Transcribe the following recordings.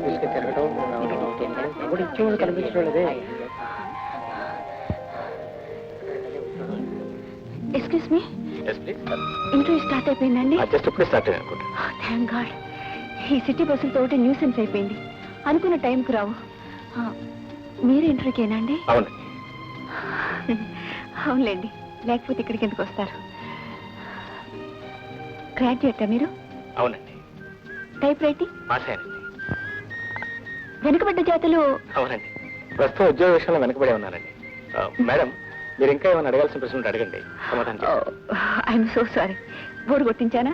ఆఫీస్కి తిరగడం ఎప్పుడు ఇచ్చేవాడు కనిపించడం లేదే. ఎక్స్క్యూజ్ మీ, ఇంటర్వ్యూ స్టార్ట్ అయిపోయిందండి. జస్ట్ ఇప్పుడే స్టార్ట్ అయ్యి అనుకుంటా. Thank God. ఈ సిటీ బస్సులతో ఒకటి న్యూసెన్స్ అయిపోయింది. అనుకున్న టైంకి రావు. మీరు ఇంటర్వ్యూకేనా అండి? అవునండి. అవునులేండి, లేకపోతే ఇక్కడికి ఎందుకు వస్తారు? గ్రాడ్యుయేటా మీరు? అవునండి. Type writing? పాస్ అయ్యానండి. వెనుకబడ్డ జాతులు? అవునండి. ప్రస్తుతం ఉద్యోగ విషయంలో వెనకబడే ఉన్నానండి. మేడం, మీరు ఇంకా ఏమైనా అడగాల్సిన ప్రశ్నలు అడగండి, సమాధానం. I'm so sorry. బోర్డు కొట్టించానా?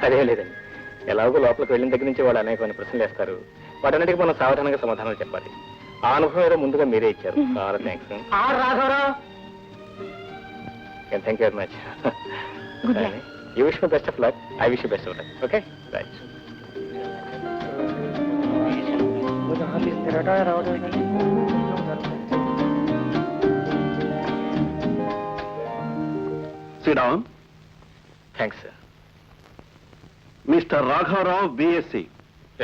అదే లేదండి. ఎలాగో లోపలికి వెళ్ళిన దగ్గర నుంచి వాళ్ళు అనేకమైన ప్రశ్నలు వేస్తారు. వాటన్నిటికీ మనం సావధానంగా సమాధానాలు చెప్పాలి. ఆ అనుభవం ఏదో ముందుగా మీరే ఇచ్చారు. చాలా thanks. Thank you very much. You wish my best of luck. I wish you best of luck. Okay, right. Sit down. Thanks sir. Mister రాఘవరావు, BSc.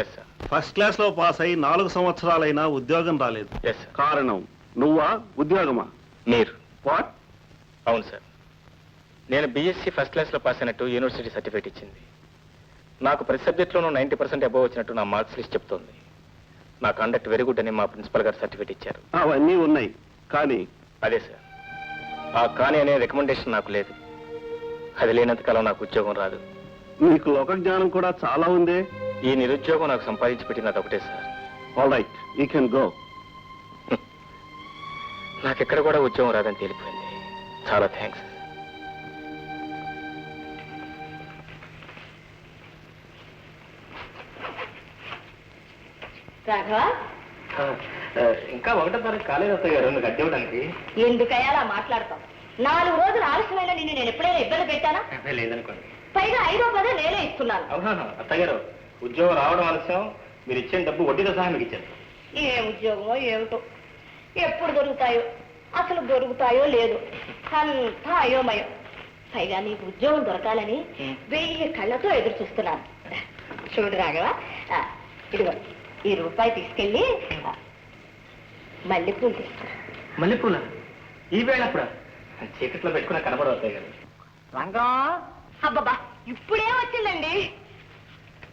Yes sir. First class లో పాస్ అయి 4 సంవత్సరాలైనా ఉద్యోగం రాలేదు. Yes sir. కారణం నువ్వా, ఉద్యోగమా? మీరు. వాట్? అవును సార్. నేను బీఎస్సీ ఫస్ట్ క్లాస్లో పాస్ అయినట్టు యూనివర్సిటీ సర్టిఫికేట్ ఇచ్చింది. నాకు ప్రతి సబ్జెక్ట్లోనూ 90% అబోవ్ వచ్చినట్టు నా మార్క్స్ లిస్ట్ చెప్తోంది. నా కండక్ట్ వెరీ గుడ్ అని మా ప్రిన్సిపల్ గారు సర్టిఫికేట్ ఇచ్చారు. అవన్నీ ఉన్నాయి, కానీ అదే సార్, ఆ కానీ అనే రికమెండేషన్ నాకు లేదు. అది లేనంతకాలం నాకు ఉద్యోగం రాదు. నీకు లోక జ్ఞానం కూడా చాలా ఉంది. ఈ నిరుద్యోగం నాకు సంపాదించి పెట్టినది ఒకటే sir. All right, you can go. నాకెక్కడ కూడా ఉద్యోగం రాదని తేలిపోయింది. చాలా థ్యాంక్స్. రాఘవ, ఇంకా 1వ తారీఖు కాలేదు అత్తయ్య గారు నువ్వు కట్టివ్వడానికి. ఎందుకయ్యా అలా మాట్లాడతాం? 4 రోజులు ఆలస్యమైన నిన్ను నేను ఎప్పుడైనా ఇబ్బంది పెట్టానా? లేదనుకోండి. పైగా 5వ పదే నేనే ఇస్తున్నాను. అవునా అత్తయ్య గారు, ఉద్యోగం రావడం ఆలస్యం, మీరు ఇచ్చిన డబ్బు వడ్డీతో సహా మీకు ఇచ్చారు. ఏ ఉద్యోగమో ఏమిటో, ఎప్పుడు దొరుకుతాయో, అసలు దొరుకుతాయో లేదు, అంతా అయోమయం. పైగా నీకు ఉద్యోగం దొరకాలని 1000 కళ్ళతో ఎదురు చూస్తున్నాను. చూడు రాఘవ, ఇదిగో ఈ రూపాయి తీసుకెళ్ళి మల్లెపూలు తీసుకురా. మల్లెపూల ఈ వేళ అప్పుడు చీకట్లో పెట్టుకున్న కనపడవు అత్తయ్య గారు. రంగా, అబ్బబ్బా ఇప్పుడే వచ్చిందండి.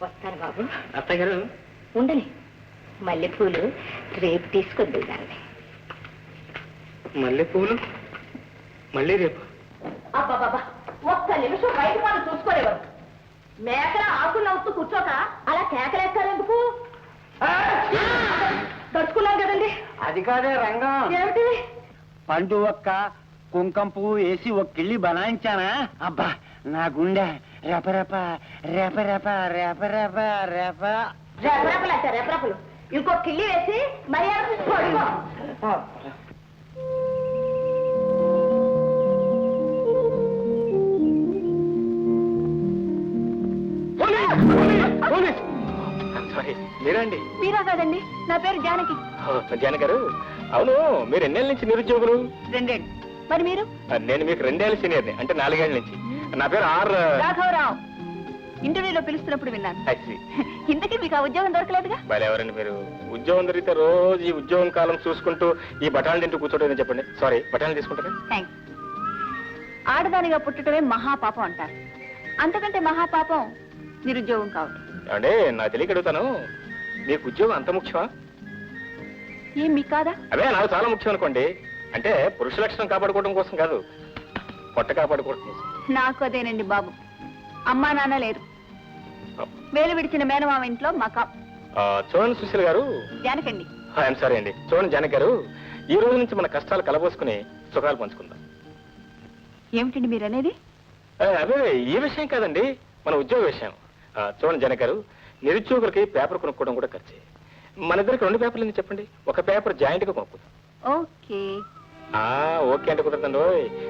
వస్తాను బాబు. అత్తయ్య గారు ఉండని, మల్లెపూలు రేపు తీసుకొద్దు దాన్ని. మల్లెపూలు మళ్ళీ రేపు? అబ్బాబాబా, ఒక్క నిమిషం బయట వాళ్ళు చూసుకోలేవారు. మేకల ఆకులు నవ్వుతూ కూర్చోక అలా కేకలేస్తారెందుకు? దడుచుకున్నాం కదండి. అది కాదే రంగం, ఏమిటి? పండు ఒక్క కుంకం పువ్వు వేసి ఒక కిళ్ళి బనాయించానా? అబ్బా నా గుండె రెపరెప రెపరెప రెపరెప రెప. రెపరెపలు అంటే రెపరెపలు. ఇంకో కిళ్ళి వేసి మర్యాద పడుకో. సారీ, మీరండి? మీరా కాదండి, నా పేరు జానకి. జానకి గారు, అవును మీరు ఎన్నేళ్ళ నుంచి నిరుద్యోగులు? 2 ఏళ్ళు. మరి మీరు? నేను మీకు 2 ఏళ్ళ సీనియర్ని, అంటే 4 ఏళ్ళ నుంచి. నా పేరు రాఘవరావు. ఇంటర్వ్యూలో పిలుస్తున్నప్పుడు విన్నాను. ఇంతకీ మీకు ఆ ఉద్యోగం దొరకలేదుగా? ఎవరండి మీరు? ఉద్యోగం దొరికితే రోజు ఈ ఉద్యోగం కాలం చూసుకుంటూ ఈ బఠాలు తింటూ కూర్చోటం చెప్పండి. సారీ, బఠాలు తీసుకుంటారా? థ్యాంక్స్. ఆడదానిగా పుట్టడమే మహాపాపం అంటారు. అంతకంటే మహాపాపం నిరుద్యోగం కావడం. అంటే నాకు తెలియక అడుగుతాను, మీకు ఉద్యోగం అంత ముఖ్యమా? ఏం మీకు కాదా? అదే నాకు చాలా ముఖ్యం అనుకోండి. అంటే పురుష లక్షణం కాపాడుకోవడం కోసం కాదు, పొట్ట కాపాడుకోవడం కోసం. నాకు అదేనండి బాబు. అమ్మా నాన్న లేరు, వేలు విడిచిన మేనమామ ఇంట్లో మకా. చూడండి సుశీల్ గారు. జానకండి. ఐఎమ్ సారీ అండి. చూడండి జానక్ గారు, ఈ రోజు నుంచి మన కష్టాలు కలబోసుకుని సుఖాలు పంచుకుందాం. ఏమిటండి మీరు అనేది? అదే ఈ విషయం కాదండి, మన ఉద్యోగ విషయం. చూడండి జానక్ గారు, నిరుద్యోగులకి పేపర్ కొనుక్కోవడం కూడా ఖర్చే. మన ఇద్దరికి 2 పేపర్లు ఎందుకు చెప్పండి, ఒక పేపర్ జాయింట్ గా కొనుక్కుందాం. ఓకే. ఓకే అంటే కుదరదండి.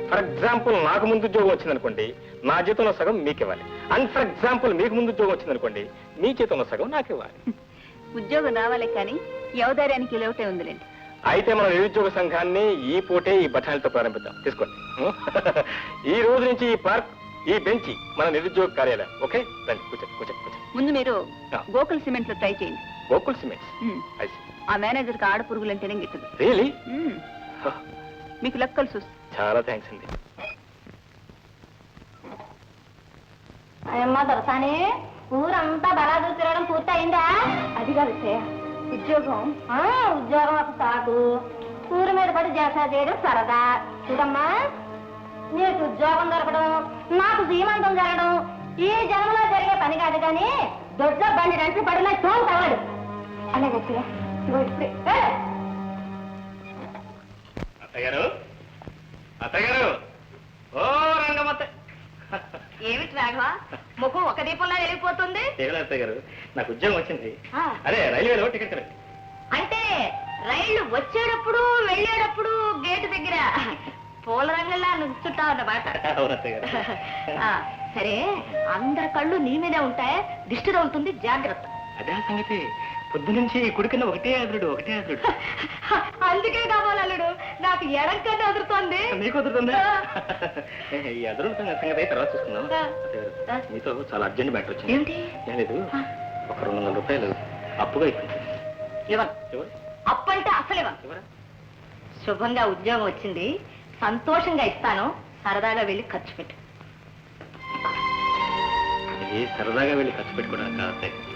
ఫర్ ఎగ్జాంపుల్ నాకు ముందు ఉద్యోగం వచ్చిందనుకోండి, నా జీతంలో సగం మీకు ఇవ్వాలి. అండ్ ఫర్ ఎగ్జాంపుల్ మీకు ముందు ఉద్యోగం వచ్చిందనుకోండి, మీ జీతంలో సగం నాకు ఇవ్వాలి. ఉద్యోగం రావాలే కానీ యవదార్యానికి లేవటే ఉందిలేండి. అయితే మన నిరుద్యోగ సంఘాన్ని ఈ పూటే ఈ బఠానీలతో ప్రారంభిద్దాం. తీసుకోండి. ఈ రోజు నుంచి ఈ పార్క్, ఈ బెంచి మన నిరుద్యోగ కార్యాలయం. ఓకే, రండి కూర్చోండి కూర్చోండి కూర్చోండి. ముందు మీరు గోకుల్ సిమెంట్ లో ట్రై చేయండి. గోకుల్ సిమెంట్స్. ఆ మేనేజర్కి ఆడ పురుగులంటేనే గిట్టదు. రియలీ? మీకు లెక్కలు చూసి చాలా థ్యాంక్స్ అండి. అమ్మా దొరసాని ఊరంతా బలాదు తిరగడం పూర్తి అయిందా? అది కాదు ఉద్యోగం. ఉద్యోగం ఒక సాగు, ఊరి మీద పడి చేసా చేయడం సరదా. చూడమ్మా, నీకు ఉద్యోగం దొరకడం, నాకు సీమంతం జరగడం ఈ జన్మలో జరిగే పని కాదు, కానీ దొడ్ల బండి రంటి పడిన చోటు తగలడు. అలాగే ఇప్పుడే అత్తగారు, అత్తగారు, ఓ రంగమత్త. ఏమిటి రాఘవ, ముఖం ఒక దీపంలో వెళ్ళిపోతుంది? అత్తగారు, నాకు ఉద్యోగం వచ్చింది. ఆ. అదే రైల్వేలో టికెట్ కరెక్ట్. అంటే రైళ్లు వచ్చేటప్పుడు వెళ్ళేటప్పుడు గేటు దగ్గర పూల రంగులా నుంచుంటావు అన్నమాట. అవును అత్తగారు. సరే, అందరి కళ్ళు నీ మీదే ఉంటాయి, దిష్టి తగులుతుంది, జాగ్రత్త. అదే సంగతి, పొద్దు నుంచి కుడికన్నా ఒకటే అదురుడు. అందుకే కావాలల్లుడు, నాకు ఎడంకన్నా అదురుతోంది. నీకు కుదురుతుందా? ఈ అదురుడు సంగతి తర్వాత చూస్తున్నాం. అత్తగారు, మీతో చాలా అర్జెంట్ మ్యాటర్ వచ్చింది. ఏమిటి? ఏం లేదు, ఒక 200 రూపాయలు అప్పుగా ఇప్పించండి. ఇవ్వను. అప్పంటే అసలు ఇవ్వను. శుభంగా ఉద్యోగం వచ్చింది, సంతోషంగా ఇస్తాను, సరదాగా వెళ్ళి ఖర్చు పెట్టు. ఇది సరదాగా వెళ్ళి ఖర్చు పెట్టుకోవడానికి